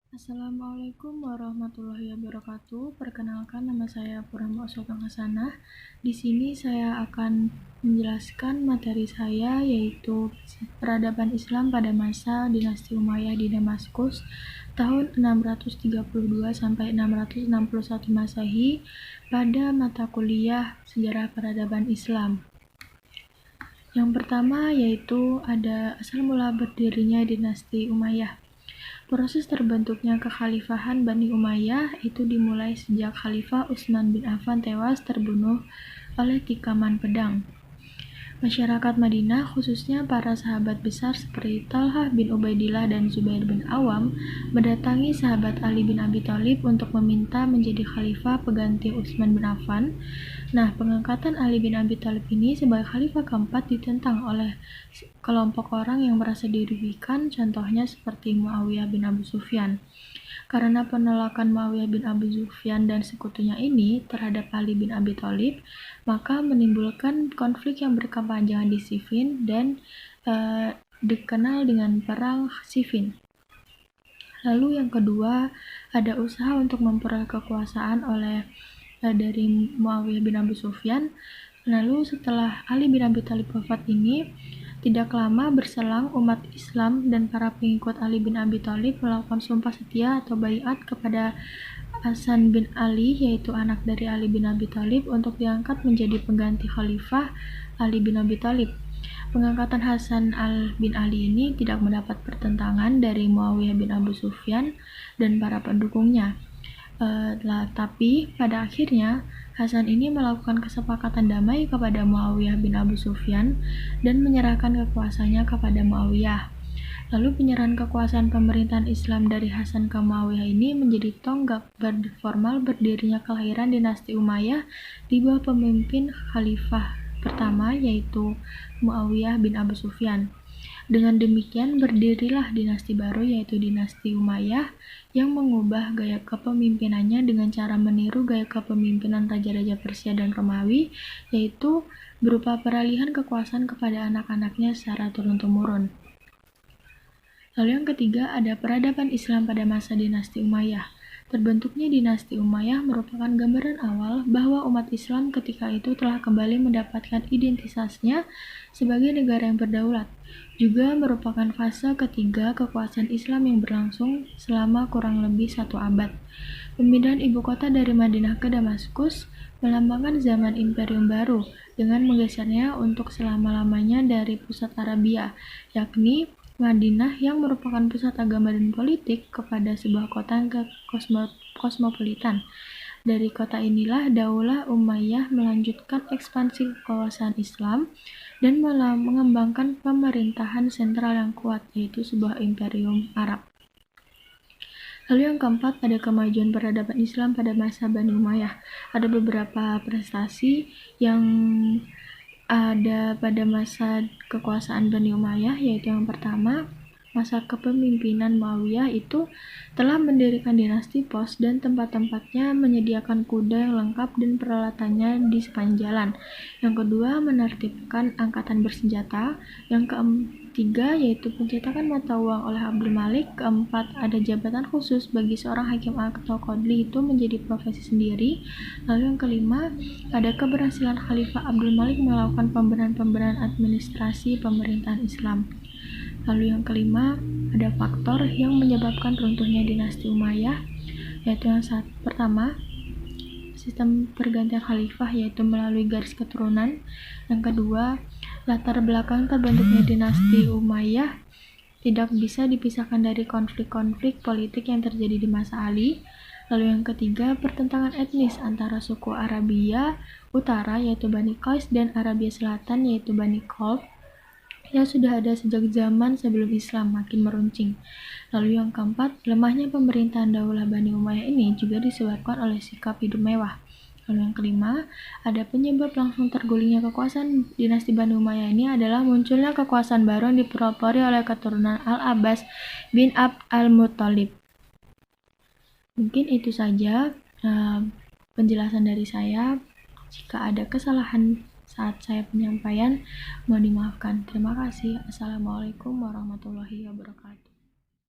Assalamualaikum warahmatullahi wabarakatuh. Perkenalkan, nama saya Purama Sultan Hasanah. Di sini saya akan menjelaskan materi saya, yaitu peradaban Islam pada masa dinasti Umayyah di Damaskus tahun 632 sampai 661 Masehi pada mata kuliah Sejarah Peradaban Islam. Yang pertama yaitu ada asal mula berdirinya dinasti Umayyah. Proses terbentuknya kekhalifahan Bani Umayyah itu dimulai sejak Khalifah Utsman bin Affan tewas terbunuh oleh tikaman pedang. Masyarakat Madinah, khususnya para sahabat besar seperti Talhah bin Ubaidillah dan Zubair bin Awam, mendatangi sahabat Ali bin Abi Thalib untuk meminta menjadi khalifah pengganti Utsman bin Affan. Nah, pengangkatan Ali bin Abi Thalib ini sebagai khalifah keempat ditentang oleh kelompok orang yang merasa dirugikan, contohnya seperti Muawiyah bin Abu Sufyan. Karena penolakan Muawiyah bin Abu Sufyan dan sekutunya ini terhadap Ali bin Abi Thalib, maka menimbulkan konflik yang berkepanjangan di Siffin dan dikenal dengan Perang Siffin. Lalu yang kedua, ada usaha untuk memperoleh kekuasaan dari Muawiyah bin Abu Sufyan. Lalu setelah Ali bin Abi Thalib wafat ini, tidak lama berselang umat Islam dan para pengikut Ali bin Abi Thalib melakukan sumpah setia atau baiat kepada Hasan bin Ali, yaitu anak dari Ali bin Abi Thalib, untuk diangkat menjadi pengganti khalifah Ali bin Abi Thalib. Pengangkatan Hasan bin Ali ini tidak mendapat pertentangan dari Muawiyah bin Abu Sufyan dan para pendukungnya. Tapi pada akhirnya Hasan ini melakukan kesepakatan damai kepada Muawiyah bin Abu Sufyan dan menyerahkan kekuasaannya kepada Muawiyah. Lalu penyerahan kekuasaan pemerintahan Islam dari Hasan ke Muawiyah ini menjadi tonggak formal berdirinya kelahiran dinasti Umayyah di bawah pemimpin khalifah pertama, yaitu Muawiyah bin Abu Sufyan. Dengan demikian berdirilah dinasti baru, yaitu dinasti Umayyah, yang mengubah gaya kepemimpinannya dengan cara meniru gaya kepemimpinan raja-raja Persia dan Romawi, yaitu berupa peralihan kekuasaan kepada anak-anaknya secara turun-temurun. Lalu yang ketiga, ada peradaban Islam pada masa dinasti Umayyah. Terbentuknya dinasti Umayyah merupakan gambaran awal bahwa umat Islam ketika itu telah kembali mendapatkan identitasnya sebagai negara yang berdaulat. Juga merupakan fase ketiga kekuasaan Islam yang berlangsung selama kurang lebih 1 abad. Pemindahan ibu kota dari Madinah ke Damaskus melambangkan zaman Imperium baru dengan menggesernya untuk selama-lamanya dari pusat Arabia, yakni Madinah yang merupakan pusat agama dan politik, kepada sebuah kota kosmopolitan. Dari kota inilah Daulah Umayyah melanjutkan ekspansi kekuasaan Islam dan mengembangkan pemerintahan sentral yang kuat, yaitu sebuah imperium Arab. Lalu yang keempat, ada kemajuan peradaban Islam pada masa Bani Umayyah. Ada beberapa prestasi yang ada pada masa kekuasaan Bani Umayyah, yaitu yang pertama, masa kepemimpinan Muawiyah itu telah mendirikan dinasti pos dan tempat-tempatnya menyediakan kuda yang lengkap dan peralatannya di sepanjang jalan. Yang kedua, menertibkan angkatan bersenjata. Yang ketiga, yaitu pencetakan mata uang oleh Abdul Malik. Keempat, ada jabatan khusus bagi seorang hakim atau qadli itu menjadi profesi sendiri. Lalu yang kelima, ada keberhasilan Khalifah Abdul Malik melakukan pembenahan administrasi pemerintahan Islam. Lalu yang kelima, ada faktor yang menyebabkan runtuhnya dinasti Umayyah, yaitu yang pertama, sistem pergantian khalifah, yaitu melalui garis keturunan. Yang kedua, latar belakang terbentuknya dinasti Umayyah tidak bisa dipisahkan dari konflik-konflik politik yang terjadi di masa Ali. Lalu yang ketiga, pertentangan etnis antara suku Arabia Utara, yaitu Bani Qais, dan Arabia Selatan, yaitu Bani Kalb, yang sudah ada sejak zaman sebelum Islam makin meruncing. Lalu yang keempat, lemahnya pemerintahan Daulah Bani Umayyah ini juga disebabkan oleh sikap hidup mewah. Lalu yang kelima, ada penyebab langsung tergulingnya kekuasaan dinasti Bani Umayyah ini adalah munculnya kekuasaan baru yang dipelopori oleh keturunan Al-Abbas bin Abd al-Muttalib. Mungkin itu saja penjelasan dari saya. Jika ada kesalahan saat saya penyampaian, mohon dimaafkan. Terima kasih. Assalamualaikum warahmatullahi wabarakatuh.